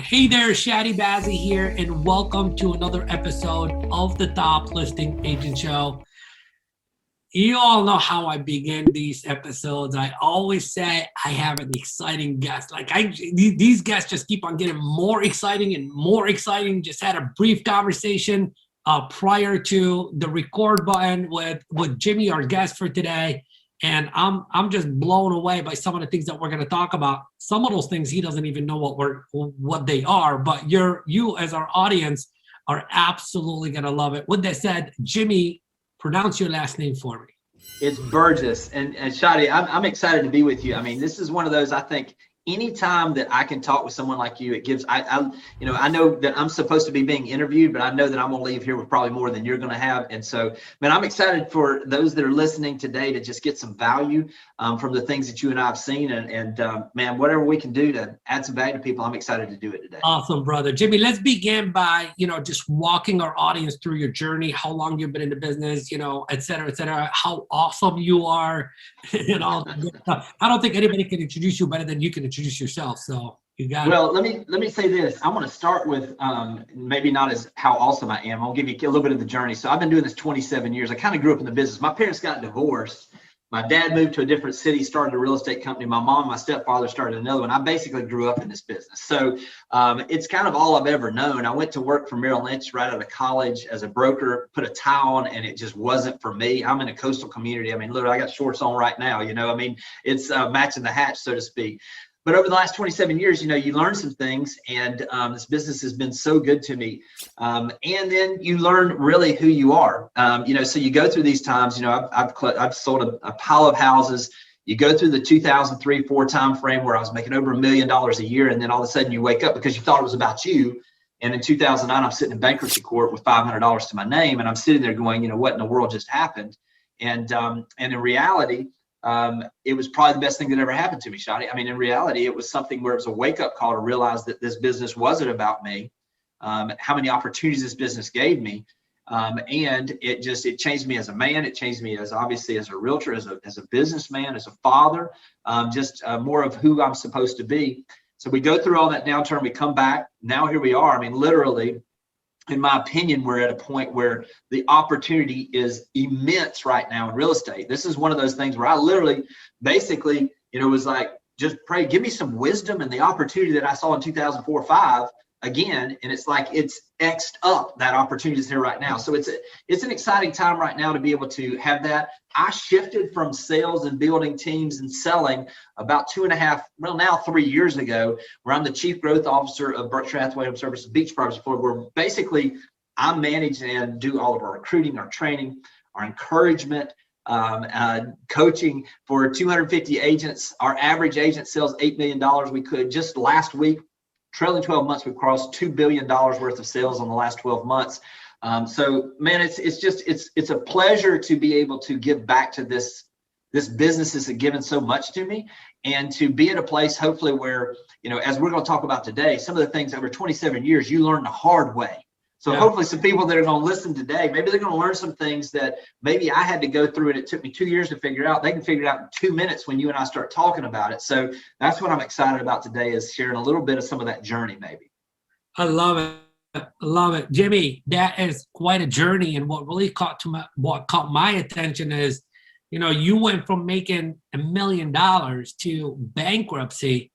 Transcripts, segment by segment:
Hey there, Chadi Bazzi here, and welcome to another episode of the Top Listing Agent Show. You all know how I begin these episodes. I always say I have an exciting guest. These guests just keep on getting more exciting and more exciting. Just had a brief conversation prior to the record button with Jimmy, our guest for today. And I'm just blown away by some of the things that we're going to talk about. Some of those things he doesn't even know what they are, but you as our audience are absolutely going to love it. With that said, Jimmy, pronounce your last name for me. It's Burgess. And Chadi, I'm excited to be with you. I mean, this is one of those, I think, anytime that I can talk with someone like you, it gives, I know that I'm supposed to be being interviewed, but I know that I'm going to leave here with probably more than you're going to have. And so, man, I'm excited for those that are listening today to just get some value from the things that you and I have seen. And man, whatever we can do to add some value to people, I'm excited to do it today. Awesome, brother. Jimmy, let's begin by, just walking our audience through your journey, how long you've been in the business, et cetera, how awesome you are, I don't think anybody can introduce you better than you can introduce yourself. So you got Well, let me say this. I want to start with maybe not as how awesome I am. I'll give you a little bit of the journey. So I've been doing this 27 years. I kind of grew up in the business. My parents got divorced. My dad moved to a different city, started a real estate company. My mom and my stepfather started another one. I basically grew up in this business. So it's kind of all I've ever known. I went to work for Merrill Lynch right out of college as a broker, put a tie on, and it just wasn't for me. I'm in a coastal community. I mean, literally, I got shorts on right now. It's matching the hatch, so to speak. But over the last 27 years, you learn some things, and this business has been so good to me. And then you learn really who you are. So you go through these times. I've sold a pile of houses. You go through the 2003-4 time frame where I was making over $1 million a year, and then all of a sudden you wake up because you thought it was about you. And in 2009, I'm sitting in bankruptcy court with $500 to my name, and I'm sitting there going, what in the world just happened? And in reality, it was probably the best thing that ever happened to me, Chadi. I mean, in reality, it was something where it was a wake-up call to realize that this business wasn't about me, how many opportunities this business gave me, and it changed me as a man. It changed me obviously as a realtor, as a businessman, as a father, more of who I'm supposed to be. So we go through all that downturn. We come back. Now here we are. I mean, literally, in my opinion, we're at a point where the opportunity is immense right now in real estate. This is one of those things where I literally basically, was like, just pray, give me some wisdom, and the opportunity that I saw in 2004-5 again. And it's like, it's X'd up. That opportunity is here right now. So it's an exciting time right now to be able to have that. I shifted from sales and building teams and selling about 3 years ago, where I'm the chief growth officer of Berkshire Hathaway Home Services Beach Properties, where basically I manage and do all of our recruiting, our training, our encouragement, coaching for 250 agents. Our average agent sells $8 million. We could just last week, trailing 12 months, we've crossed $2 billion worth of sales in the last 12 months. So man, it's a pleasure to be able to give back to this business has given so much to me, and to be at a place hopefully where, as we're going to talk about today, some of the things over 27 years you learn the hard way. So hopefully some people that are going to listen today, maybe they're going to learn some things that maybe I had to go through and it took me 2 years to figure out. They can figure it out in 2 minutes when you and I start talking about it. So that's what I'm excited about today, is sharing a little bit of some of that journey maybe. I love it. Jimmy, that is quite a journey. And what really caught my attention is, you went from making $1 million to bankruptcy.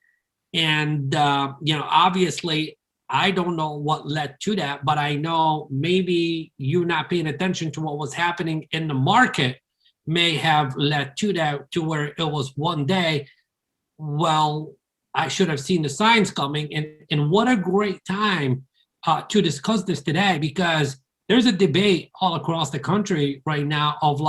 And, obviously, I don't know what led to that, but I know maybe you not paying attention to what was happening in the market may have led to that, to where it was one day, well, I should have seen the signs coming. And what a great time to discuss this today, because there's a debate all across the country right now of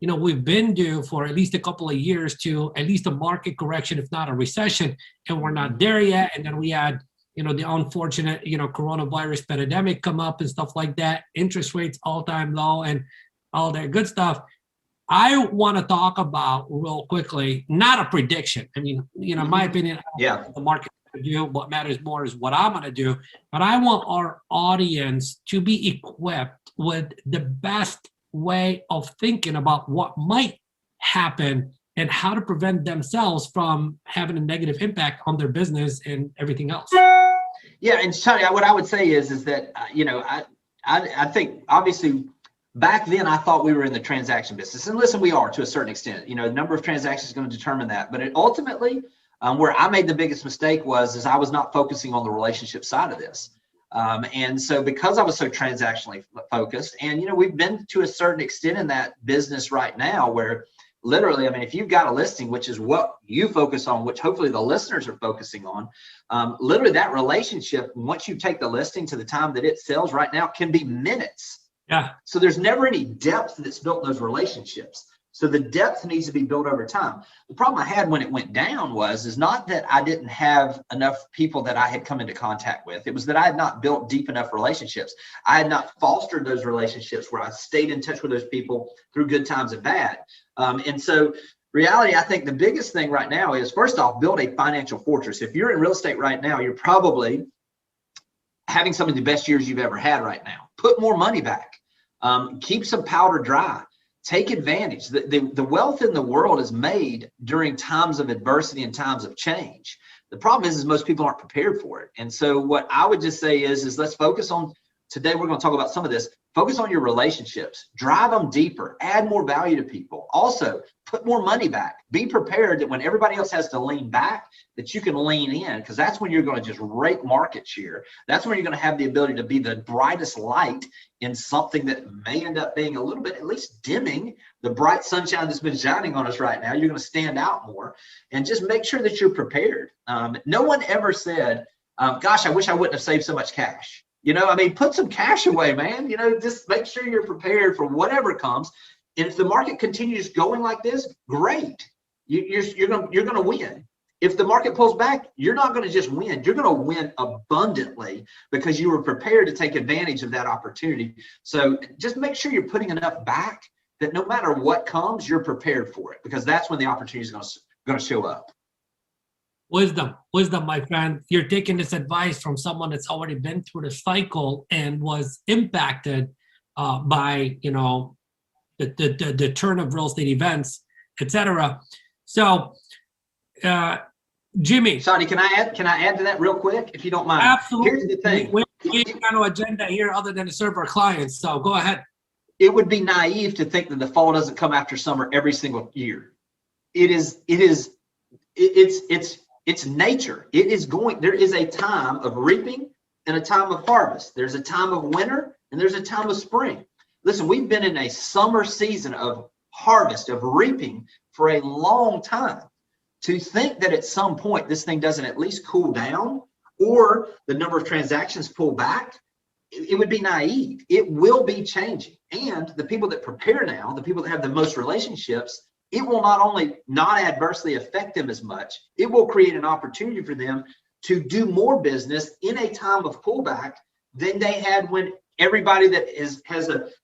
we've been due for at least a couple of years to at least a market correction, if not a recession, and we're not there yet. And then we had the unfortunate, coronavirus pandemic come up and stuff like that, interest rates all-time low and all that good stuff. I want to talk about real quickly, not a prediction. I mean, in my opinion, the market to do. What matters more is what I'm going to do. But I want our audience to be equipped with the best way of thinking about what might happen and how to prevent themselves from having a negative impact on their business and everything else. Yeah, and Chadi, what I would say is that I think obviously back then I thought we were in the transaction business, and listen, we are to a certain extent. The number of transactions is going to determine that, but ultimately, where I made the biggest mistake is I was not focusing on the relationship side of this, and so because I was so transactionally focused, and we've been to a certain extent in that business right now where. Literally, I mean, if you've got a listing, which is what you focus on, which hopefully the listeners are focusing on, literally that relationship, once you take the listing to the time that it sells right now, can be minutes. Yeah. So there's never any depth that's built in those relationships. So the depth needs to be built over time. The problem I had when it went down is not that I didn't have enough people that I had come into contact with. It was that I had not built deep enough relationships. I had not fostered those relationships where I stayed in touch with those people through good times and bad. And so reality, I think the biggest thing right now is, first off, build a financial fortress. If you're in real estate right now, you're probably having some of the best years you've ever had right now. Put more money back. Keep some powder dry. Take advantage. The wealth in the world is made during times of adversity and times of change. The problem is most people aren't prepared for it. And so what I would just say is let's focus on, today we're going to talk about some of this, focus on your relationships, drive them deeper, add more value to people. Also, put more money back. Be prepared that when everybody else has to lean back, that you can lean in, because that's when you're going to just rake market share. That's when you're going to have the ability to be the brightest light in something that may end up being a little bit, at least dimming the bright sunshine that's been shining on us right now. You're going to stand out more, and just make sure that you're prepared. No one ever said, gosh, I wish I wouldn't have saved so much cash. I mean, put some cash away, man. Just make sure you're prepared for whatever comes. And if the market continues going like this, great. You're going to win. If the market pulls back, you're not going to just win. You're going to win abundantly because you were prepared to take advantage of that opportunity. So just make sure you're putting enough back that no matter what comes, you're prepared for it, because that's when the opportunity is going to show up. Wisdom, my friend. You're taking this advice from someone that's already been through the cycle and was impacted by, the turn of real estate events, etc. So, Jimmy, Chadi, can I add to that real quick, if you don't mind? Absolutely. Here's the thing. We have no agenda here other than to serve our clients. So go ahead. It would be naive to think that the fall doesn't come after summer every single year. It's nature. There is a time of reaping and a time of harvest. There's a time of winter and there's a time of spring. Listen, we've been in a summer season of harvest, of reaping for a long time. To think that at some point this thing doesn't at least cool down, or the number of transactions pull back, it would be naive. It will be changing. And the people that prepare now, the people that have the most relationships, it will not only not adversely affect them as much, it will create an opportunity for them to do more business in a time of pullback than they had when everybody that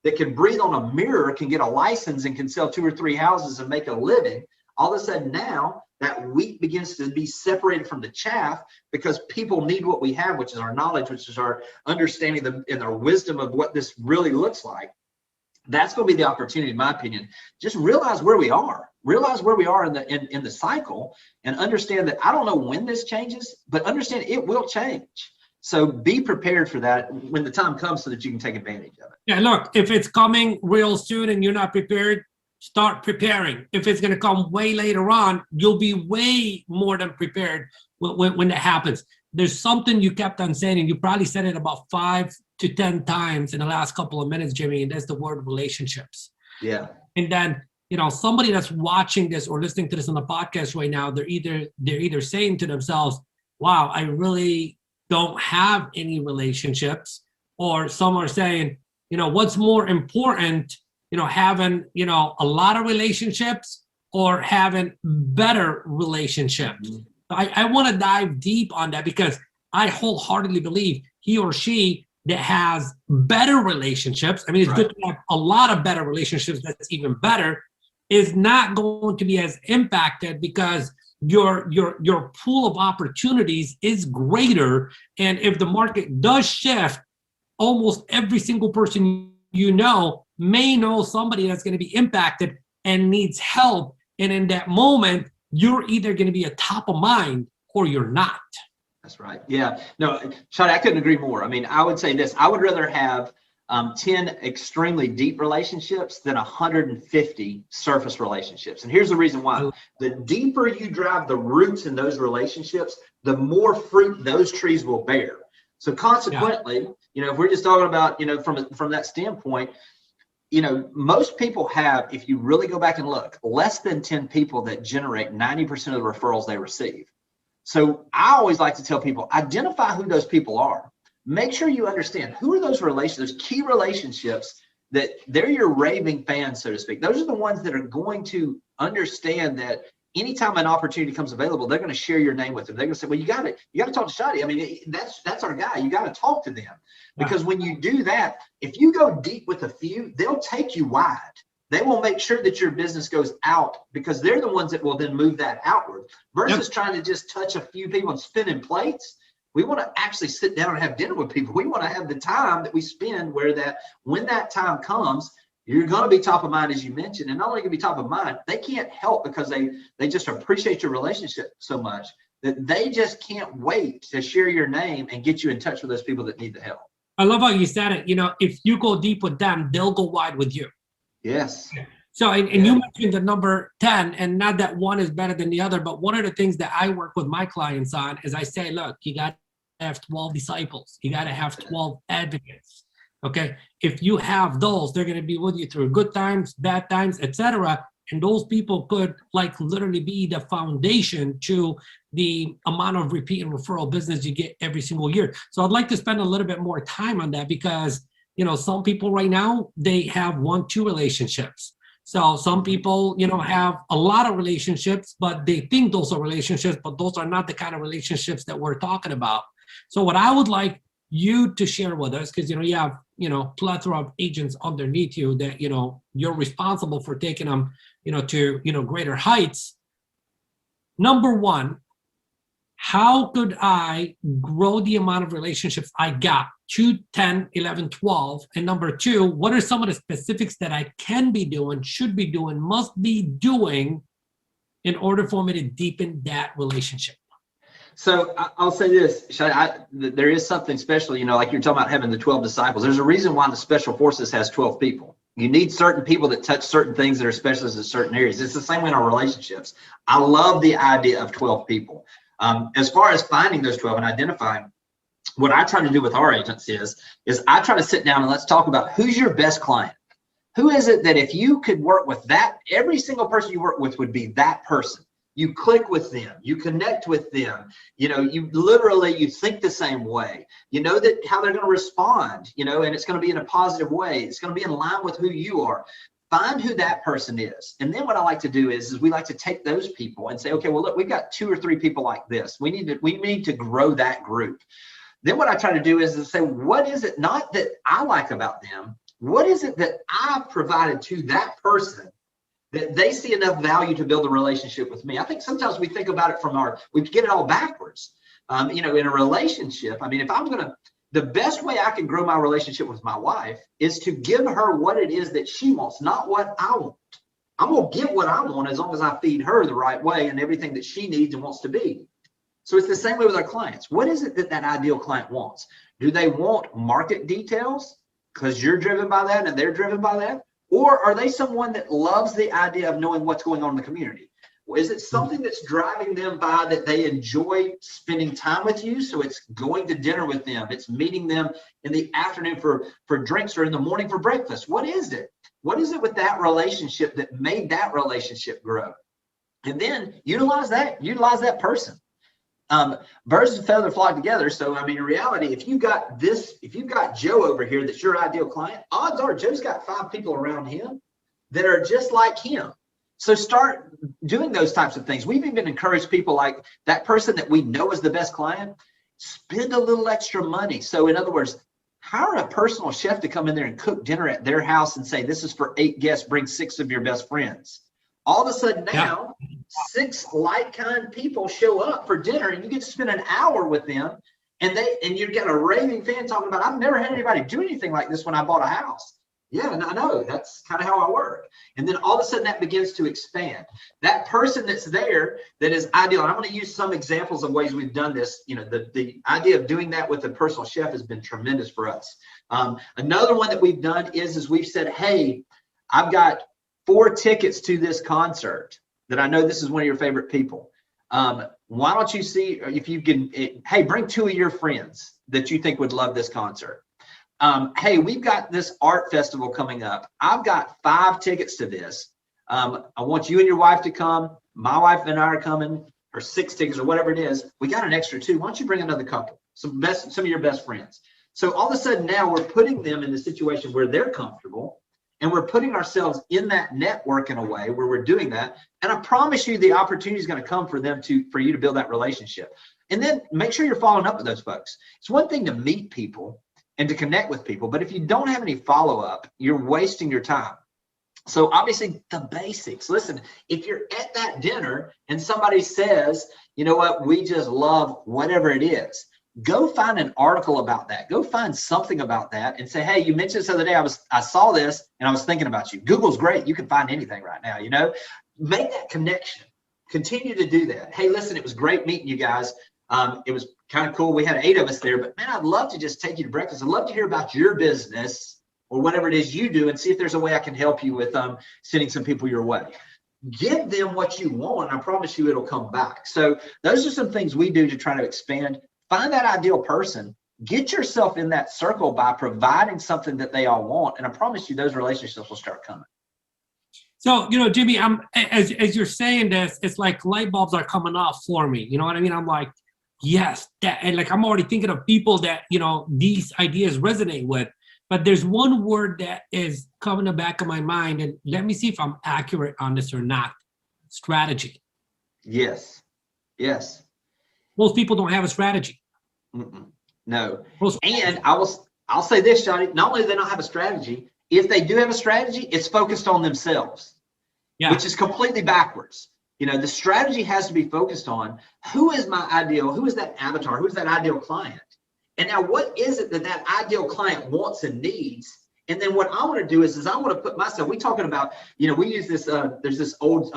that can breathe on a mirror can get a license and can sell 2 or 3 houses and make a living. All of a sudden now that wheat begins to be separated from the chaff, because people need what we have, which is our knowledge, which is our understanding and our wisdom of what this really looks like. That's going to be the opportunity, in my opinion. Just realize where we are. Realize where we are in the cycle, and understand that I don't know when this changes, but understand it will change. So be prepared for that when the time comes, so that you can take advantage of it. Yeah, look, if it's coming real soon and you're not prepared, start preparing. If it's going to come way later on, you'll be way more than prepared when that happens. There's something you kept on saying, and you probably said it about 5 to 10 times in the last couple of minutes, Jimmy, and that's the word relationships. Yeah. And then, somebody that's watching this or listening to this on the podcast right now, they're either saying to themselves, wow, I really don't have any relationships, or some are saying, what's more important, having, a lot of relationships or having better relationships. Mm-hmm. I want to dive deep on that, because I wholeheartedly believe he or she that has better relationships, I mean, it's good to have a lot of better relationships, that's even better, is not going to be as impacted, because your pool of opportunities is greater. And if the market does shift, almost every single person may know somebody that's going to be impacted and needs help. And in that moment, you're either going to be a top of mind or you're not. That's right. Yeah. No, Chadi, I couldn't agree more. I mean, I would say this. I would rather have 10 extremely deep relationships than 150 surface relationships. And here's the reason why. The deeper you drive the roots in those relationships, the more fruit those trees will bear. So consequently, if we're just talking about, from that standpoint, most people have, if you really go back and look, less than 10 people that generate 90% of the referrals they receive. So I always like to tell people, identify who those people are. Make sure you understand who are those key relationships that they're your raving fans, so to speak. Those are the ones that are going to understand that anytime an opportunity comes available, they're going to share your name with them. They're going to say, well, you got to talk to Chadi. I mean, that's our guy. You got to talk to them, because when you do that, if you go deep with a few, they'll take you wide. They will make sure that your business goes out, because they're the ones that will then move that outward versus trying to just touch a few people and spinning plates. We want to actually sit down and have dinner with people. We want to have the time that we spend when that time comes, you're going to be top of mind, as you mentioned, and not only going to be top of mind, they can't help because they just appreciate your relationship so much that they just can't wait to share your name and get you in touch with those people that need the help. I love how you said it. If you go deep with them, they'll go wide with you. Yes. So, and you mentioned the number 10, and not that one is better than the other, but one of the things that I work with my clients on is I say, look, you got to have 12 disciples. You got to have 12 advocates. Okay. If you have those, they're going to be with you through good times, bad times, etc. And those people could literally be the foundation to the amount of repeat and referral business you get every single year. So I'd like to spend a little bit more time on that, because some people right now, they have 1-2 relationships. So some people, have a lot of relationships, but they think those are relationships, but those are not the kind of relationships that we're talking about. So what I would like you to share with us, because, you have, plethora of agents underneath you that, you're responsible for taking them, to, greater heights. Number one, how could I grow the amount of relationships I got to 10, 11, 12? And number two, what are some of the specifics that I can be doing, should be doing, must be doing in order for me to deepen that relationship? So I'll say this, there is something special, like you're talking about having the 12 disciples. There's a reason why the Special Forces has 12 people. You need certain people that touch certain things that are specialists in certain areas. It's the same way in our relationships. I love the idea of 12 people. As far as finding those 12 and identifying, what I try to do with our agents is I try to sit down and let's talk about who's your best client. Who is it that if you could work with that, every single person you work with would be that person. You click with them, you connect with them, you think the same way, that how they're going to respond, and it's going to be in a positive way. It's going to be in line with who you are. Find who that person is. And then what I like to do is we like to take those people and say, okay, well, look, we've got 2 or 3 people like this. We need to grow that group. Then what I try to do is to say, what is it not that I like about them? What is it that I've provided to that person that they see enough value to build a relationship with me? I think sometimes we think about it we get it all backwards. In a relationship, I mean, the best way I can grow my relationship with my wife is to give her what it is that she wants, not what I want. I'm going to get what I want as long as I feed her the right way and everything that she needs and wants to be. So it's the same way with our clients. What is it that ideal client wants? Do they want market details because you're driven by that and they're driven by that? Or are they someone that loves the idea of knowing what's going on in the community? Is it something that's driving them by that they enjoy spending time with you? So it's going to dinner with them. It's meeting them in the afternoon for drinks or in the morning for breakfast. What is it? What is it with that relationship that made that relationship grow? And then utilize that person. Birds of a feather flock together. So, I mean, in reality, if you've got Joe over here, that's your ideal client, odds are Joe's got 5 people around him that are just like him. So start doing those types of things. We've even encouraged people like that person that we know is the best client, spend a little extra money. So in other words, hire a personal chef to come in there and cook dinner at their house and say, this is for 8 guests, bring 6 of your best friends. All of a sudden now, 6 like-kind people show up for dinner and you get to spend an hour with them and you've got a raving fan talking about, I've never had anybody do anything like this when I bought a house. Yeah, and I know that's kind of how I work. And then all of a sudden that begins to expand. That person that's there that is ideal. And I'm going to use some examples of ways we've done this. You know, the idea of doing that with a personal chef has been tremendous for us. Another one that we've done is we've said, hey, I've got 4 tickets to this concert that I know this is one of your favorite people. Why don't you see if you can, hey, bring 2 of your friends that you think would love this concert. Hey, we've got this art festival coming up. I've got 5 tickets to this. I want you and your wife to come. My wife and I are coming, or 6 tickets or whatever it is. We got an extra 2. Why don't you bring another couple, some of your best friends? So all of a sudden now we're putting them in the situation where they're comfortable, and we're putting ourselves in that network in a way where we're doing that. And I promise you the opportunity is going to come for you to build that relationship. And then make sure you're following up with those folks. It's one thing to meet people and to connect with people, but if you don't have any follow-up, you're wasting your time. So obviously the basics. Listen, if you're at that dinner and somebody says, you know what, we just love whatever it is, go find an article about that. Go find something about that and say, hey, you mentioned this the other day, I saw this and I was thinking about you. Google's great. You can find anything right now, you know. Make that connection. Continue to do that. Hey, listen, it was great meeting you guys. It was kind of cool. We had 8 of us there, but man, I'd love to just take you to breakfast. I'd love to hear about your business or whatever it is you do and see if there's a way I can help you with sending some people your way. Give them what you want. And I promise you it'll come back. So those are some things we do to try to expand. Find that ideal person. Get yourself in that circle by providing something that they all want. And I promise you those relationships will start coming. So, you know, Jimmy, as you're saying this, it's like light bulbs are coming off for me. You know what I mean? I'm like, yes, and like I'm already thinking of people that, you know, these ideas resonate with. But there's one word that is coming in the back of my mind, and let me see if I'm accurate on this or not. Strategy. Yes. Yes. Most people don't have a strategy. No. And I'll say this, Chadi, not only do they not have a strategy, if they do have a strategy, it's focused on themselves, which is completely backwards. You know, the strategy has to be focused on who is my ideal, who is that avatar, who is that ideal client? And now what is it that ideal client wants and needs? And then what I want to do is I want to put myself, we talking about, you know, we use this, there's this old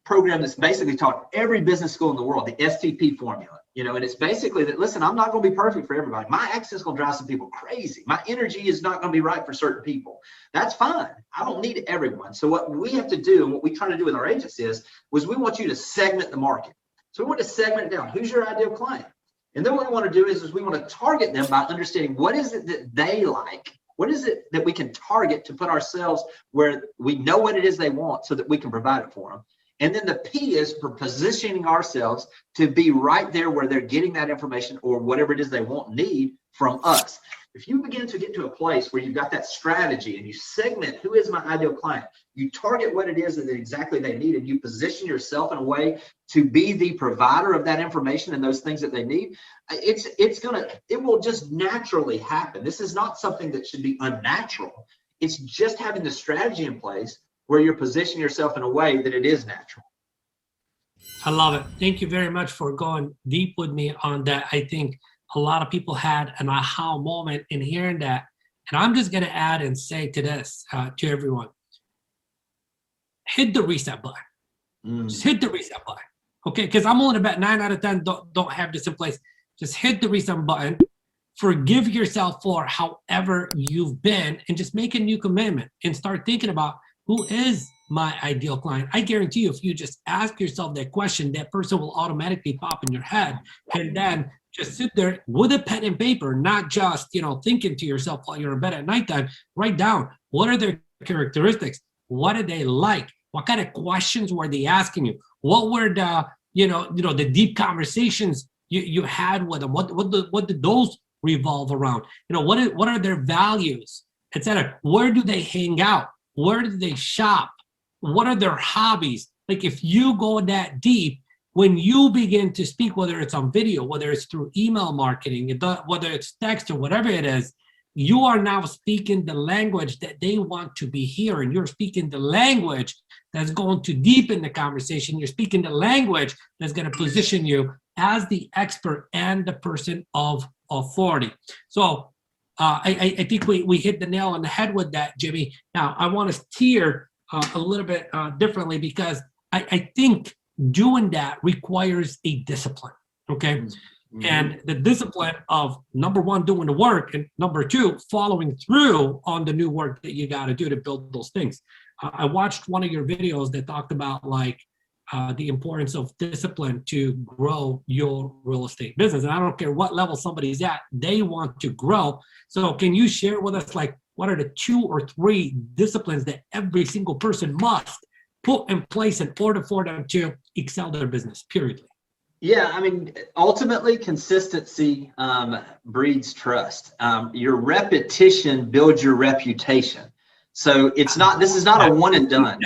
program that's basically taught every business school in the world, the STP formula, you know, and it's basically that, listen, I'm not going to be perfect for everybody. My accent is going to drive some people crazy. My energy is not going to be right for certain people. That's fine. I don't need everyone. So what we have to do and what we try to do with our agents was we want you to segment the market. So we want to segment it down. Who's your ideal client? And then what we want to do is we want to target them by understanding what is it that they like. What is it that we can target to put ourselves where we know what it is they want so that we can provide it for them. And then the P is for positioning ourselves to be right there where they're getting that information or whatever it is they want, need from us. If you begin to get to a place where you've got that strategy and you segment who is my ideal client, you target what it is that exactly they need, and you position yourself in a way to be the provider of that information and those things that they need, it will just naturally happen. This is not something that should be unnatural. It's just having the strategy in place where you're positioning yourself in a way that it is natural. I love it. Thank you very much for going deep with me on that. I think a lot of people had an aha moment in hearing that. And I'm just going to add and say to this, to everyone, hit the reset button. Just hit the reset button. Okay, because I'm willing to bet 9 out of 10 don't have this in place. Just hit the reset button. Forgive yourself for however you've been and just make a new commitment and start thinking about who is my ideal client. I guarantee you, if you just ask yourself that question, that person will automatically pop in your head. And then just sit there with a pen and paper, not just, you know, thinking to yourself while you're in bed at nighttime. Write down, what are their characteristics? What do they like? What kind of questions were they asking you? What were the, the deep conversations you had with them? What did those revolve around? What are their values, etc.? Where do they hang out? Where do they shop? What are their hobbies? Like, if you go that deep, when you begin to speak, whether it's on video, whether it's through email marketing, whether it's text or whatever it is, you are now speaking the language that they want to be hearing. You're speaking the language that's going to deepen the conversation. You're speaking the language that's going to position you as the expert and the person of authority. So I think we hit the nail on the head with that, Jimmy. Now, I want to steer a little bit differently because I think doing that requires a discipline, okay? Mm-hmm. And the discipline of, number one, doing the work, and number two, following through on the new work that you got to do to build those things. I watched one of your videos that talked about like the importance of discipline to grow your real estate business. And I don't care what level somebody's at, they want to grow. So can you share with us, like, what are the 2 or 3 disciplines that every single person must put in place in order for them to excel their business, period? Yeah, I mean, ultimately, consistency breeds trust. Your repetition builds your reputation. So it's not. This is not a one and done.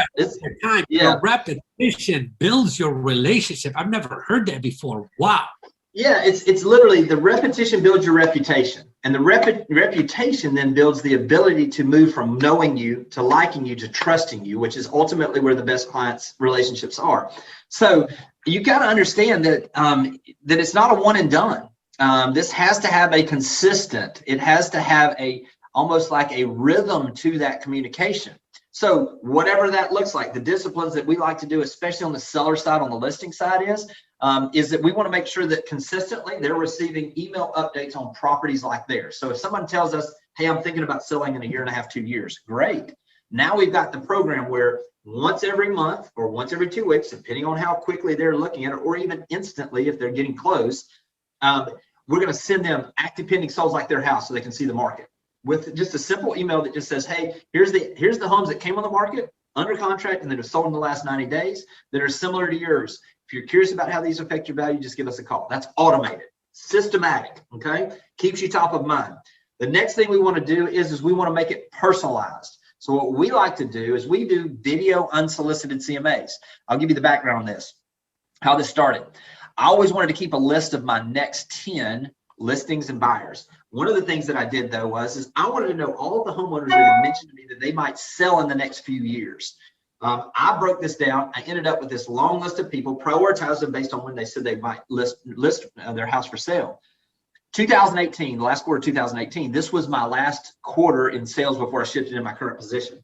Your repetition builds your relationship. I've never heard that before. Wow. Yeah, it's literally the repetition builds your reputation, and the reputation then builds the ability to move from knowing you to liking you to trusting you, which is ultimately where the best clients relationships are. So you got to understand that that it's not a one and done. This has to have a consistent. It has to have a almost like a rhythm to that communication. So whatever that looks like, the disciplines that we like to do, especially on the seller side, on the listing side, is that we want to make sure that consistently they're receiving email updates on properties like theirs. So if someone tells us, hey, I'm thinking about selling in 1.5 years, 2 years, great. Now we've got the program where once every month or once every 2 weeks, depending on how quickly they're looking at it, or even instantly if they're getting close, we're going to send them active pending solds like their house so they can see the market with just a simple email that just says, hey, here's the homes that came on the market under contract and that have sold in the last 90 days that are similar to yours. If you're curious about how these affect your value, just give us a call. That's automated, systematic, okay? Keeps you top of mind. The next thing we want to do is we want to make it personalized. So what we like to do is we do video unsolicited CMAs. I'll give you the background on this, how this started. I always wanted to keep a list of my next 10 listings and buyers. One of the things that I did though is I wanted to know all of the homeowners that had mentioned to me that they might sell in the next few years. I broke this down. I ended up with this long list of people, prioritized them based on when they said they might list their house for sale. 2018, the last quarter of 2018, this was my last quarter in sales before I shifted in my current position.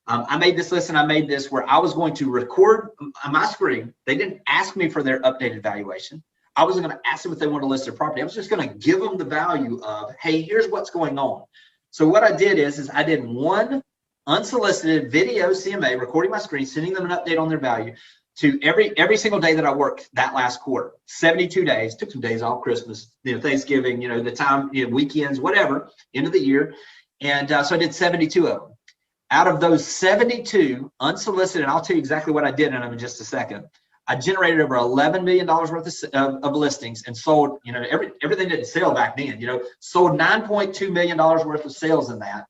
I made this list and I made this where I was going to record on my screen. They didn't ask me for their updated valuation. I wasn't going to ask them if they want to list their property. I was just going to give them the value of, hey, here's what's going on. So what I did is I did one unsolicited video CMA, recording my screen, sending them an update on their value to every single day that I worked that last quarter. 72 days, took some days off, Christmas, Thanksgiving, the time, weekends, whatever, end of the year. And so I did 72 of them. Out of those 72 unsolicited, and I'll tell you exactly what I did in them in just a second, I generated over $11 million worth of listings and sold, everything didn't sell back then, sold $9.2 million worth of sales in that.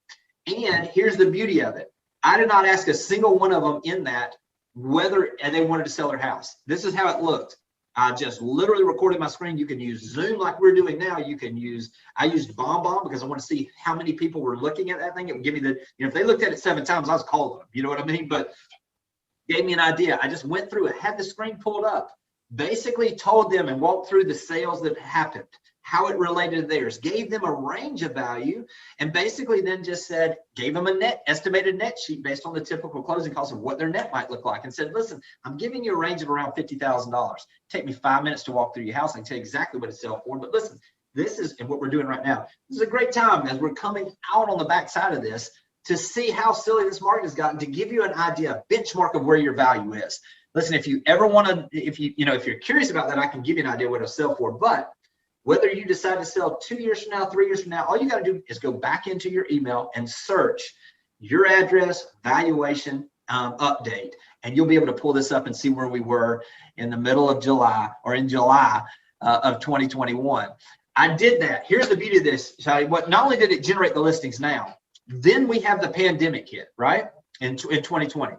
And here's the beauty of it. I did not ask a single one of them in that whether they wanted to sell their house. This is how it looked. I just literally recorded my screen. You can use Zoom like we're doing now. I used BombBomb because I want to see how many people were looking at that thing. It would give me if they looked at it 7 times, I was calling them, you know what I mean? But gave me an idea. I just went through it, had the screen pulled up, basically told them and walked through the sales that happened, how it related to theirs, gave them a range of value, and basically then just said, gave them a estimated net sheet based on the typical closing costs of what their net might look like, and said, listen, I'm giving you a range of around $50,000. Take me 5 minutes to walk through your house. I can tell you exactly what it's sell for, but listen, this is, and what we're doing right now, this is a great time as we're coming out on the backside of this to see how silly this market has gotten, to give you an idea, a benchmark of where your value is. Listen, if you ever want to, if you're curious about that, I can give you an idea what it'll sell for. But whether you decide to sell 2 years from now, 3 years from now, all you got to do is go back into your email and search your address, valuation, update, and you'll be able to pull this up and see where we were in the middle of July or in July of 2021. I did that. Here's the beauty of this, Chadi. Not only did it generate the listings now, then we have the pandemic hit, right? In 2020.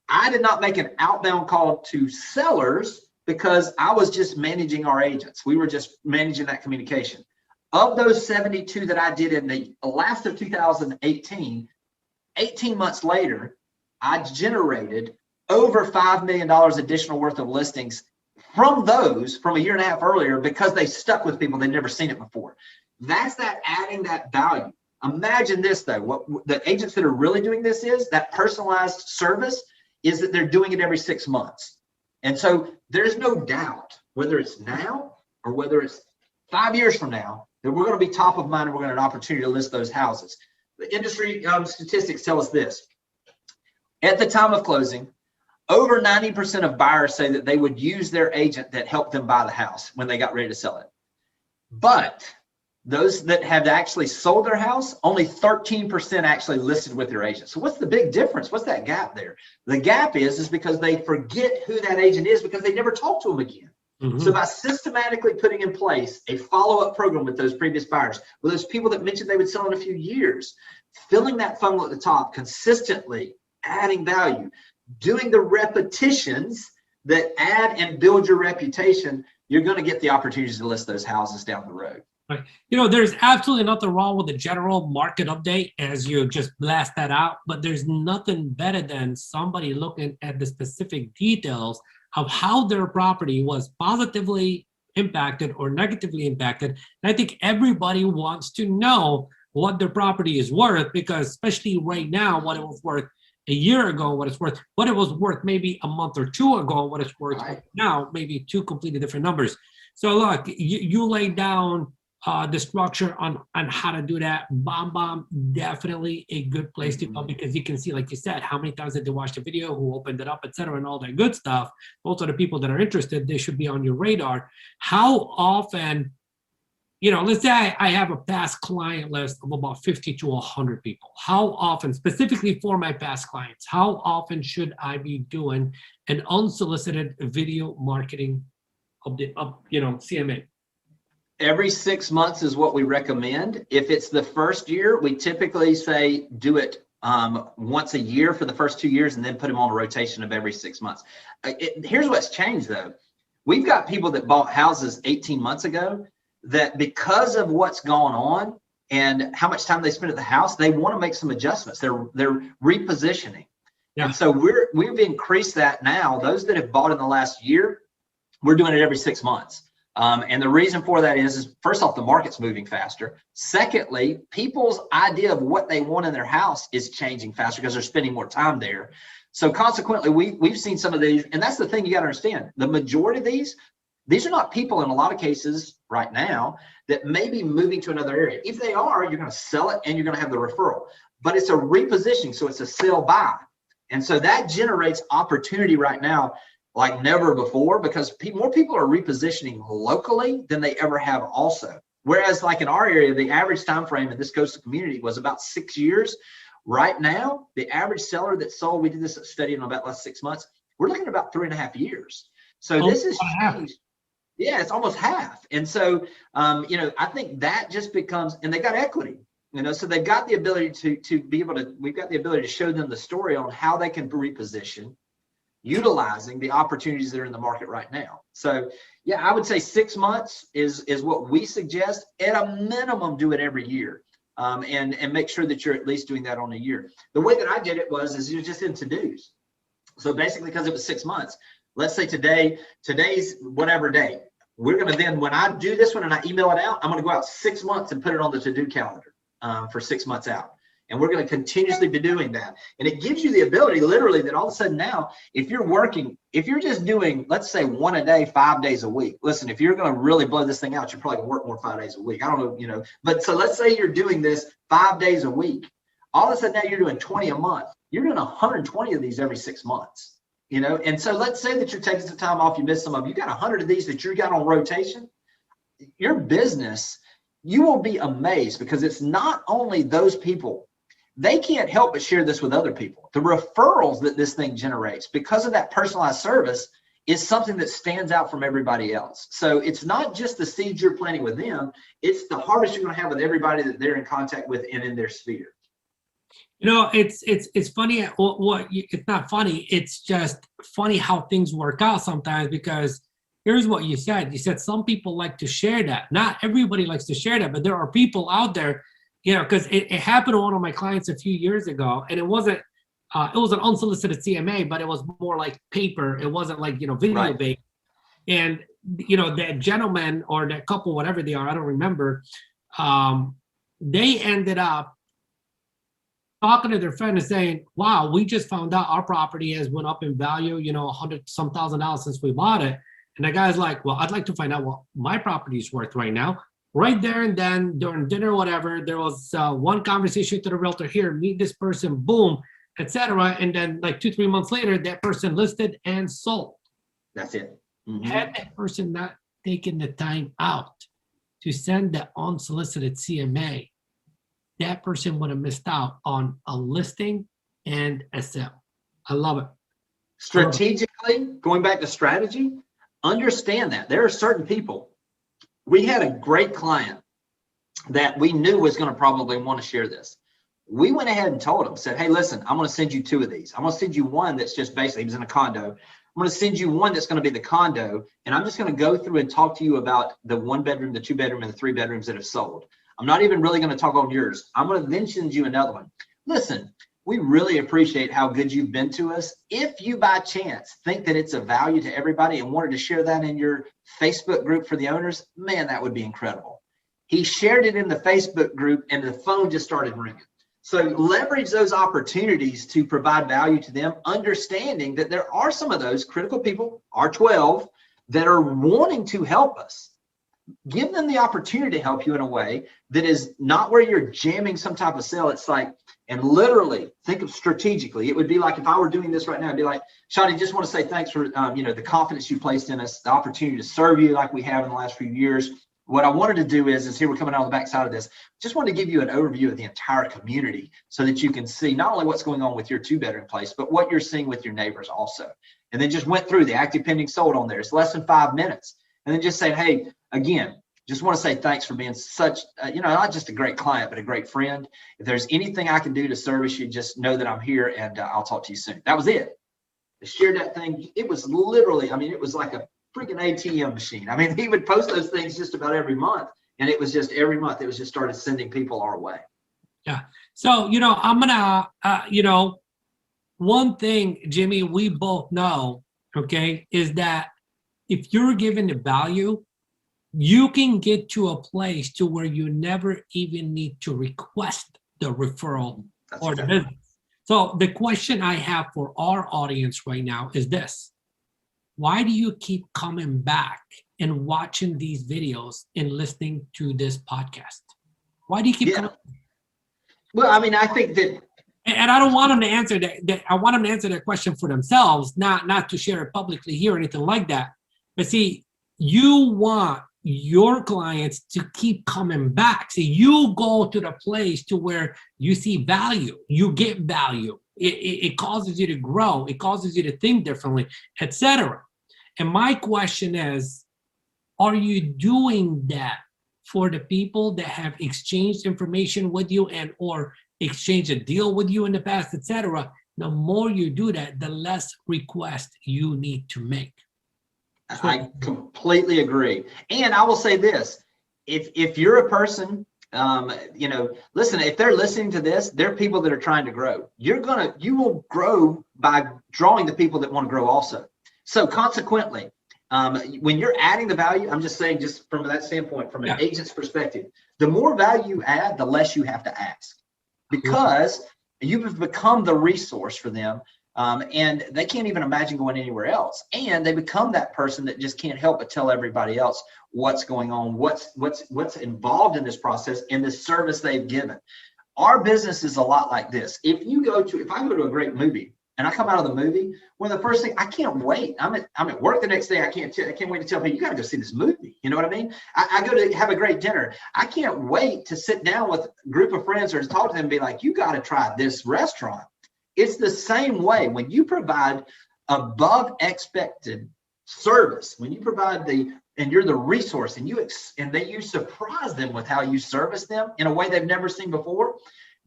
I did not make an outbound call to sellers because I was just managing our agents. We were just managing that communication. Of those 72 that I did in the last of 2018, 18 months later, I generated over $5 million additional worth of listings from those from 1.5 years earlier because they stuck with people. They'd never seen it before. That's that adding that value. Imagine this though, what the agents that are really doing this is that personalized service is that they're doing it every 6 months. And so there's no doubt, whether it's now or whether it's 5 years from now, that we're going to be top of mind and we're going to have an opportunity to list those houses. The industry statistics tell us this. At the time of closing, over 90% of buyers say that they would use their agent that helped them buy the house when they got ready to sell it. But those that have actually sold their house, only 13% actually listed with their agent. So what's the big difference? What's that gap there? The gap is because they forget who that agent is because they never talk to them again. Mm-hmm. So by systematically putting in place a follow-up program with those previous buyers, with those people that mentioned they would sell in a few years, filling that funnel at the top, consistently adding value, doing the repetitions that add and build your reputation, you're going to get the opportunities to list those houses down the road. Right. You know, there's absolutely nothing wrong with the general market update as you just blast that out, but there's nothing better than somebody looking at the specific details of how their property was positively impacted or negatively impacted. And I think everybody wants to know what their property is worth, because especially right now, what it was worth a year ago, what it was worth maybe a month or two ago, what it's worth right now, maybe two completely different numbers. So look, you laid down the structure on how to do that. BombBomb, definitely a good place to go, because you can see, like you said, how many times did they watch the video, who opened it up, etc., and all that good stuff. Also, the people that are interested, they should be on your radar. How often, you know, let's say I have a past client list of about 50 to 100 people. How often, specifically for my past clients, how often should I be doing an unsolicited video marketing of the CMA? Every 6 months is what we recommend. If it's the first year, we typically say do it once a year for the first 2 years, and then put them on a rotation of every 6 months. Here's what's changed though. We've got people that bought houses 18 months ago that, because of what's gone on and how much time they spend at the house, they want to make some adjustments. They're repositioning. Yeah. And so we've increased that now. Those that have bought in the last year, we're doing it every 6 months. And the reason for that is first off, the market's moving faster. Secondly, people's idea of what they want in their house is changing faster because they're spending more time there. So consequently, we've seen some of these, and that's the thing you got to understand. The majority of these are not people in a lot of cases right now that may be moving to another area. If they are, you're going to sell it and you're going to have the referral. But it's a repositioning, so it's a sell buy. And so that generates opportunity right now like never before, because more people are repositioning locally than they ever have also. Whereas like in our area, the average time frame in this coastal community was about 6 years. Right now, the average seller that sold, we did this study in about last 6 months, we're looking at about 3.5 years. So this is changed. Yeah, it's almost half. And so, I think that just becomes, and they got equity, so they've got the ability to be able to, we've got the ability to show them the story on how they can reposition, utilizing the opportunities that are in the market right now. So yeah, I would say 6 months is what we suggest. At a minimum, do it every year, and make sure that you're at least doing that on a year. The way that I did it was you're just in to-dos. So basically, because it was 6 months, let's say today's whatever day, we're going to then, when I do this one and I email it out, I'm going to go out 6 months and put it on the to-do calendar for 6 months out. And we're going to continuously be doing that. And it gives you the ability, literally, that all of a sudden now, if you're just doing, let's say, one a day, 5 days a week. Listen, if you're going to really blow this thing out, you're probably going to work more 5 days a week. I don't know, but so let's say you're doing this 5 days a week. All of a sudden now you're doing 20 a month. You're doing 120 of these every 6 months, And so let's say that you're taking some time off, you missed some of them. You got 100 of these that you got on rotation. Your business, you will be amazed, because it's not only those people. They can't help but share this with other people. The referrals that this thing generates because of that personalized service is something that stands out from everybody else. So it's not just the seeds you're planting with them, it's the harvest you're going to have with everybody that they're in contact with and in their sphere. It's funny. It's not funny. It's just funny how things work out sometimes, because here's what you said. You said some people like to share that. Not everybody likes to share that, but there are people out there, because it happened to one of my clients a few years ago, and it wasn't, it was an unsolicited CMA, but it was more like paper. It wasn't like, video based. And, that gentleman or that couple, whatever they are, I don't remember, they ended up talking to their friend and saying, wow, we just found out our property has went up in value, $100,000 since we bought it. And the guy's like, well, I'd like to find out what my property is worth right now. Right there and then during dinner or whatever, there was one conversation to the realtor, here, meet this person, boom, etc. And then like 2-3 months later, that person listed and sold. That's it. Had that person not taken the time out to send the unsolicited CMA, that person would have missed out on a listing and a sale. I love it. Strategically, going back to strategy, understand that there are certain people. We had a great client that we knew was going to probably want to share this. We went ahead and told him, said, hey, listen, I'm going to send you 2 of these. I'm going to send you one that's just basically, he was in a condo. I'm going to send you one that's going to be the condo, and I'm just going to go through and talk to you about the 1-bedroom, the 2-bedroom, and the 3 bedrooms that have sold. I'm not even really going to talk on yours. I'm going to then send you another one. Listen, we really appreciate how good you've been to us. If you by chance think that it's of value to everybody and wanted to share that in your Facebook group for the owners, man, that would be incredible. He shared it in the Facebook group and the phone just started ringing. So leverage those opportunities to provide value to them, understanding that there are some of those critical people, R12, that are wanting to help us. Give them the opportunity to help you in a way that is not where you're jamming some type of sale. It's like, and literally think of strategically. It would be like if I were doing this right now, I'd be like, Chadi, just want to say thanks for the confidence you placed in us, the opportunity to serve you like we have in the last few years. What I wanted to do is here we're coming out on the backside of this. Just wanted to give you an overview of the entire community so that you can see not only what's going on with your 2-bedroom place, but what you're seeing with your neighbors also. And then just went through the active pending sold on there. It's less than 5 minutes. And then just say, hey, again, just want to say thanks for being such, not just a great client, but a great friend. If there's anything I can do to service you, just know that I'm here, and I'll talk to you soon. That was it. I shared that thing. It was literally, it was like a freaking ATM machine. He would post those things just about every month, and it was just every month. It was just started sending people our way. Yeah. So, I'm gonna, one thing, Jimmy, we both know, okay, is that if you're given the value, you can get to a place to where you never even need to request the referral or the business. So the question I have for our audience right now is this: why do you keep coming back and watching these videos and listening to this podcast? Why do you keep coming? Well, I think that, and I don't want them to answer that. I want them to answer that question for themselves, not to share it publicly here or anything like that. But see, you want your clients to keep coming back. See, you go to the place to where you see value, you get value. It causes you to grow. It causes you to think differently, etc. And my question is, are you doing that for the people that have exchanged information with you and or exchanged a deal with you in the past, etc.? The more you do that, the less requests you need to make. I completely agree. And I will say this, if you're a person, listen, if they're listening to this, they're people that are trying to grow. You will grow by drawing the people that want to grow also. So consequently, when you're adding the value, I'm just saying, just from that standpoint, from an agent's perspective, the more value you add, the less you have to ask, because you've become the resource for them. And they can't even imagine going anywhere else. And they become that person that just can't help but tell everybody else what's going on, what's involved in this process, in this service they've given. Our business is a lot like this. If I go to a great movie and I come out of the movie, one of the first things, I can't wait. I'm at work the next day. I can't wait to tell people, you got to go see this movie. You know what I mean? I go to have a great dinner. I can't wait to sit down with a group of friends or to talk to them and be like, you got to try this restaurant. It's the same way when you provide above expected service, when you provide and you're the resource, and you surprise them with how you service them in a way they've never seen before.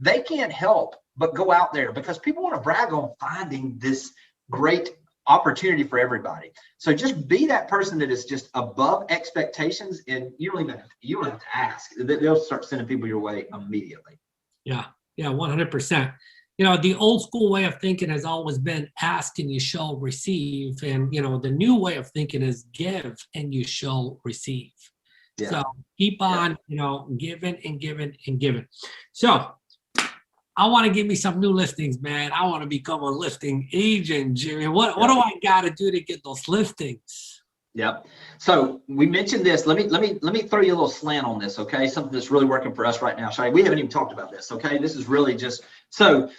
They can't help but go out there, because people want to brag on finding this great opportunity for everybody. So just be that person that is just above expectations, and you don't have to ask. They'll start sending people your way immediately. Yeah, 100%. The old school way of thinking has always been ask and you shall receive. And, the new way of thinking is give and you shall receive. Yeah. So keep on, giving and giving and giving. So I want to give me some new listings, man. I want to become a listing agent, Jimmy. What do I got to do to get those listings? Yep. So we mentioned this. Let me throw you a little slant on this, okay? Something that's really working for us right now. Shadi, we haven't even talked about this, okay? This is really just so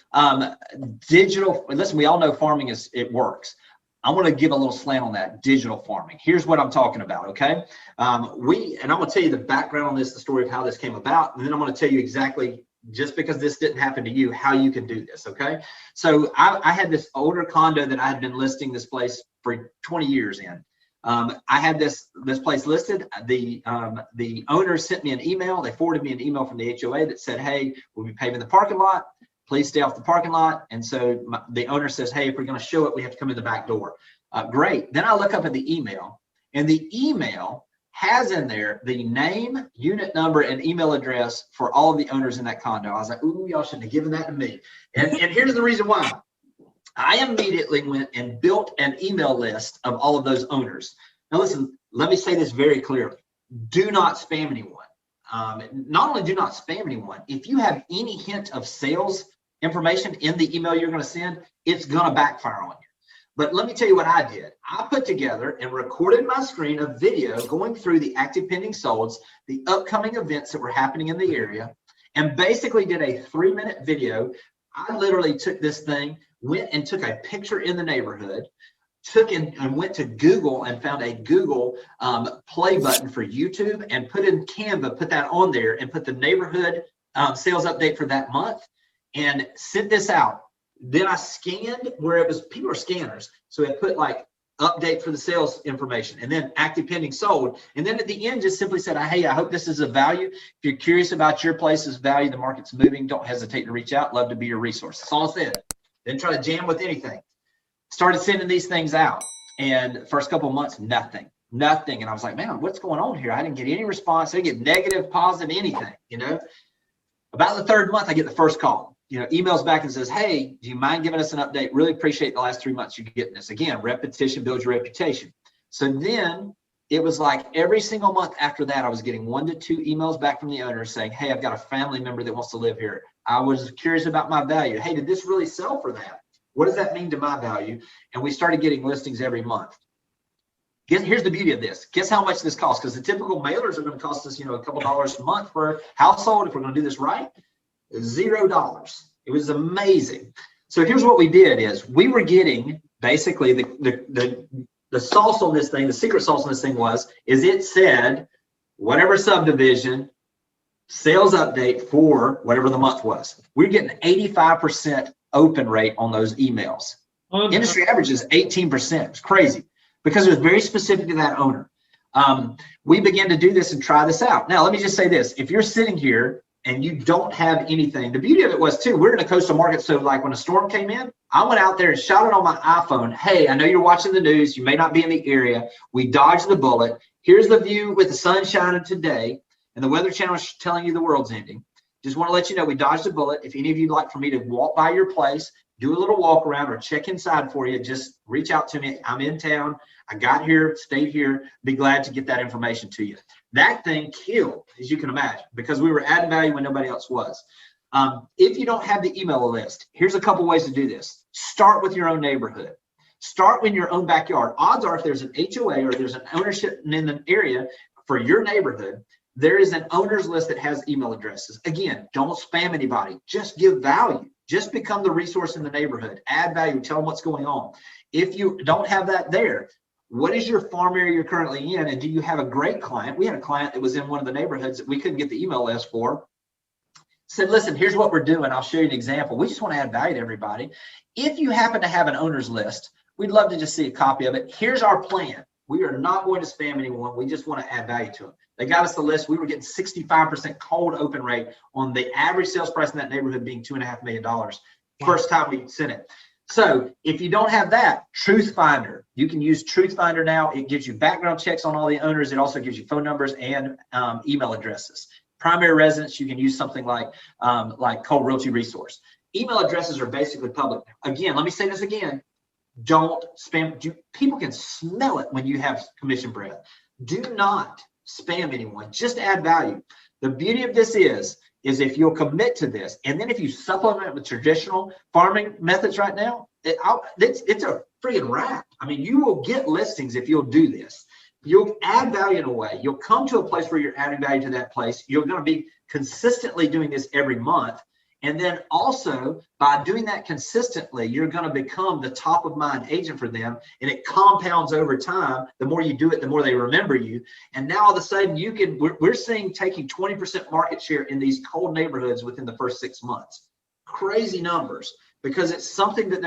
digital. Listen, we all know farming it works. I want to give a little slant on that digital farming. Here's what I'm talking about, okay? I'm going to tell you the background on this, the story of how this came about, and then I'm going to tell you exactly, just because this didn't happen to you, how you can do this, okay? So I had this older condo that I had been listing this place for 20 years in. I had this place listed. The owner sent me an email. They forwarded me an email from the HOA that said, hey, we'll be paving the parking lot. Please stay off the parking lot. And so the owner says, hey, if we're going to show it, we have to come in the back door. Great. Then I look up at the email, and the email has in there the name, unit number, and email address for all of the owners in that condo. I was like, ooh, y'all shouldn't have given that to me. And here's the reason why. I immediately went and built an email list of all of those owners. Now, listen, let me say this very clearly. Do not spam anyone. Not only do not spam anyone, if you have any hint of sales information in the email you're going to send, it's going to backfire on you. But let me tell you what I did. I put together and recorded my screen a video going through the active pending solds, the upcoming events that were happening in the area, and basically did a 3-minute video. I literally took this thing, went and took a picture in the neighborhood, and went to Google and found a Google play button for YouTube, and put in Canva, put that on there, and put the neighborhood sales update for that month, and sent this out. Then I scanned where it was, people are scanners. So I put like update for the sales information, and then active pending sold. And then at the end, just simply said, hey, I hope this is of value. If you're curious about your place's value, the market's moving, don't hesitate to reach out. Love to be your resource. That's all I said. Didn't try to jam with anything. Started sending these things out, and first couple of months, nothing. And I was like, man, what's going on here? I didn't get any response. I didn't get negative, positive, anything, About the 3rd month, I get the first call. Emails back and says, hey, do you mind giving us an update? Really appreciate the last 3 months you're getting this. Again, repetition builds your reputation. So then it was like every single month after that, I was getting 1 to 2 emails back from the owner saying, hey, I've got a family member that wants to live here. I was curious about my value. Hey, did this really sell for that? What does that mean to my value? And we started getting listings every month. Here's the beauty of this. Guess how much this costs? Because the typical mailers are going to cost us, a couple dollars a month per household. If we're going to do this right, $0. It was amazing. So here's what we did is we were getting basically the sauce on this thing, the secret sauce on this thing is it said whatever subdivision sales update for whatever the month was. We're getting 85% open rate on those emails. Industry average is 18%. It's crazy because it was very specific to that owner. We began to do this and try this out. Now, let me just say this. If you're sitting here and you don't have anything, the beauty of it was too, we're in a coastal market. So like when a storm came in, I went out there and shouted on my iPhone, hey, I know you're watching the news. You may not be in the area. We dodged the bullet. Here's the view with the sun shining today. And the Weather Channel is telling you the world's ending. Just want to let you know we dodged a bullet. If any of you'd like for me to walk by your place, do a little walk around or check inside for you, just reach out to me. I'm in town. I got here, stayed here. Be glad to get that information to you. That thing killed, as you can imagine, because we were adding value when nobody else was. If you don't have the email list, here's a couple ways to do this. Start with your own neighborhood. Start in your own backyard. Odds are if there's an HOA or there's an ownership in the area for your neighborhood, there is an owner's list that has email addresses. Again, don't spam anybody. Just give value. Just become the resource in the neighborhood. Add value. Tell them what's going on. If you don't have that there, what is your farm area you're currently in? And do you have a great client? We had a client that was in one of the neighborhoods that we couldn't get the email list for. Said, listen, here's what we're doing. I'll show you an example. We just want to add value to everybody. If you happen to have an owner's list, we'd love to just see a copy of it. Here's our plan. We are not going to spam anyone. We just want to add value to them. They got us the list. We were getting 65% cold open rate on the average sales price in that neighborhood being $2.5 million. First time we sent it. So if you don't have that, Truth Finder, you can use Truth Finder now. It gives you background checks on all the owners. It also gives you phone numbers and email addresses. Primary residence, you can use something like Cold Realty Resource. Email addresses are basically public. Again, let me say this again. Don't spam. People can smell it when you have commission breath. Do not spam anyone, just add value. The beauty of this is if you'll commit to this, and then if you supplement with traditional farming methods right now, it's a friggin' wrap. I mean, you will get listings if you'll do this. You'll add value in a way. You'll come to a place where you're adding value to that place. You're going to be consistently doing this every month. And then also by doing that consistently, you're going to become the top of mind agent for them. And it compounds over time. The more you do it, the more they remember you. And now all of a sudden we're seeing taking 20% market share in these cold neighborhoods within the first 6 months. Crazy numbers, because it's something that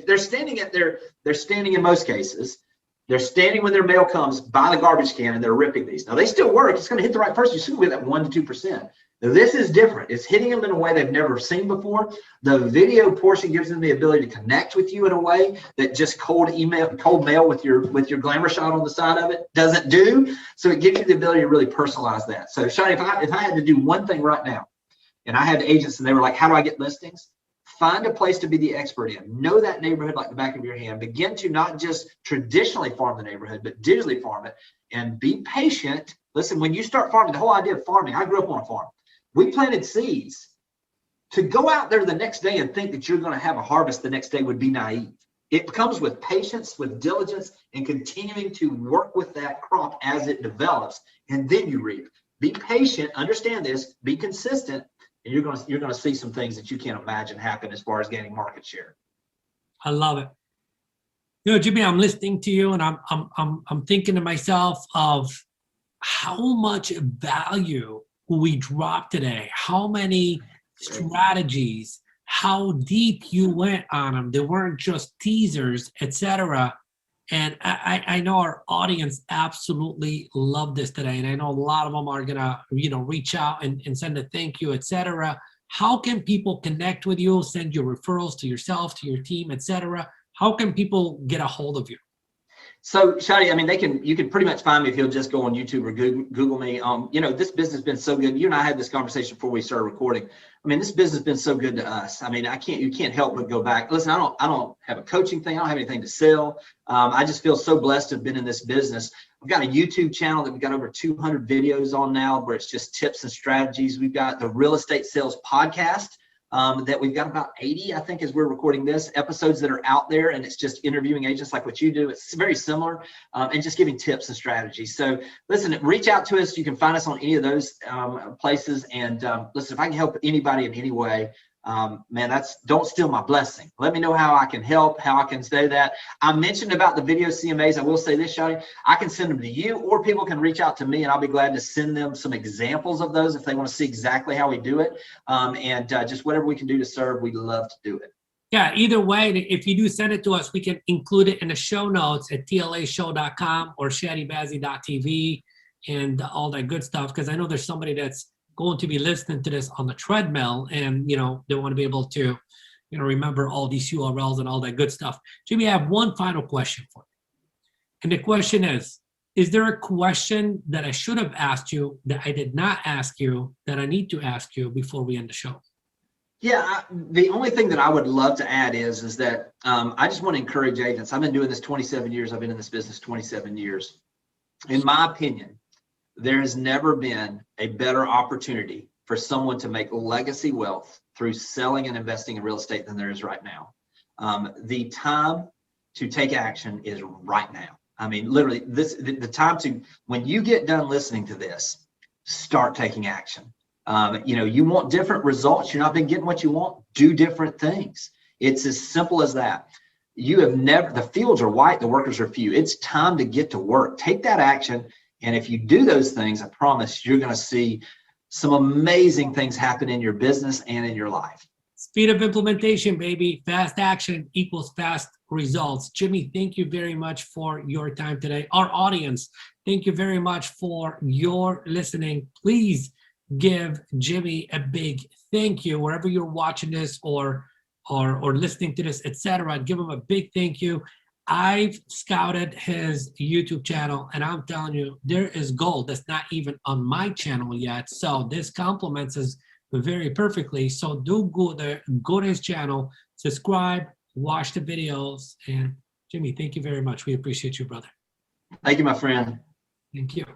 they're standing at they're standing in most cases. They're standing when their mail comes by the garbage can and they're ripping these. Now they still work. It's going to hit the right person. You should be at 1 to 2%. Now this is different. It's hitting them in a way they've never seen before. The video portion gives them the ability to connect with you in a way that just cold mail with your glamour shot on the side of it doesn't do. So it gives you the ability to really personalize that. So Chadi, if I had to do one thing right now, and I had agents and they were like, how do I get listings? Find a place to be the expert in. Know that neighborhood like the back of your hand. Begin to not just traditionally farm the neighborhood, but digitally farm it, and be patient. Listen, when you start farming, the whole idea of farming, I grew up on a farm. We planted seeds. To go out there the next day and think that you're going to have a harvest the next day would be naive. It comes with patience, with diligence, and continuing to work with that crop as it develops, and then you reap. Be patient, understand this, be consistent, and you're going to see some things that you can't imagine happen as far as gaining market share. I love it. You know, Jimmy, I'm listening to you and I'm thinking to myself of how much value we dropped today, how many strategies, how deep you went on them. They weren't just teasers, etc. And I know our audience absolutely loved this today. And I know a lot of them are gonna, reach out and send a thank you, etc. How can people connect with you, send your referrals to yourself, to your team, etc.? How can people get a hold of you? So Chadi, I mean, you can pretty much find me if you'll just go on YouTube or Google me. This business has been so good. You and I had this conversation before we started recording. I mean, this business has been so good to us. I mean, you can't help but go back. Listen, I don't have a coaching thing. I don't have anything to sell. I just feel so blessed to have been in this business. We've got a YouTube channel that we've got over 200 videos on now, where it's just tips and strategies. We've got the Real Estate Sales Podcast. That we've got about 80, I think, as we're recording this, episodes that are out there, and it's just interviewing agents like what you do. It's very similar, and just giving tips and strategies. So listen, reach out to us. You can find us on any of those places. And listen, if I can help anybody in any way, man, don't steal my blessing. Let me know how I can help, how I can say that. I mentioned about the video CMAs. I will say this, Chadi, I can send them to you, or people can reach out to me, and I'll be glad to send them some examples of those if they want to see exactly how we do it. And just whatever we can do to serve, we'd love to do it. Yeah, either way, if you do send it to us, we can include it in the show notes at tlashow.com or shadibazzi.tv and all that good stuff, because I know there's somebody that's going to be listening to this on the treadmill, and they want to be able to remember all these URLs and all that good stuff. Jimmy, I have one final question for you, and the question is there a question that I should have asked you that I did not ask you that I need to ask you before we end the show? Yeah, the only thing that I would love to add is that I just want to encourage agents. I've been doing this 27 years. I've been in this business 27 years. In my opinion, there has never been a better opportunity for someone to make legacy wealth through selling and investing in real estate than there is right now. The time to take action is right now. I mean, literally, the time to, when you get done listening to this, start taking action. You want different results. You're not been getting what you want. Do different things. It's as simple as that. The fields are white, the workers are few. It's time to get to work. Take that action. And if you do those things, I promise you're going to see some amazing things happen in your business and in your life. Speed of implementation, baby. Fast action equals fast results. Jimmy, thank you very much for your time today. Our audience, thank you very much for your listening. Please give Jimmy a big thank you wherever you're watching this or listening to this, etc. Give him a big thank you. I've scouted his YouTube channel, and I'm telling you, there is gold that's not even on my channel yet. So this complements us very perfectly. So do go there, go to his channel, subscribe, watch the videos. And Jimmy, thank you very much. We appreciate you, brother. Thank you, my friend. Thank you.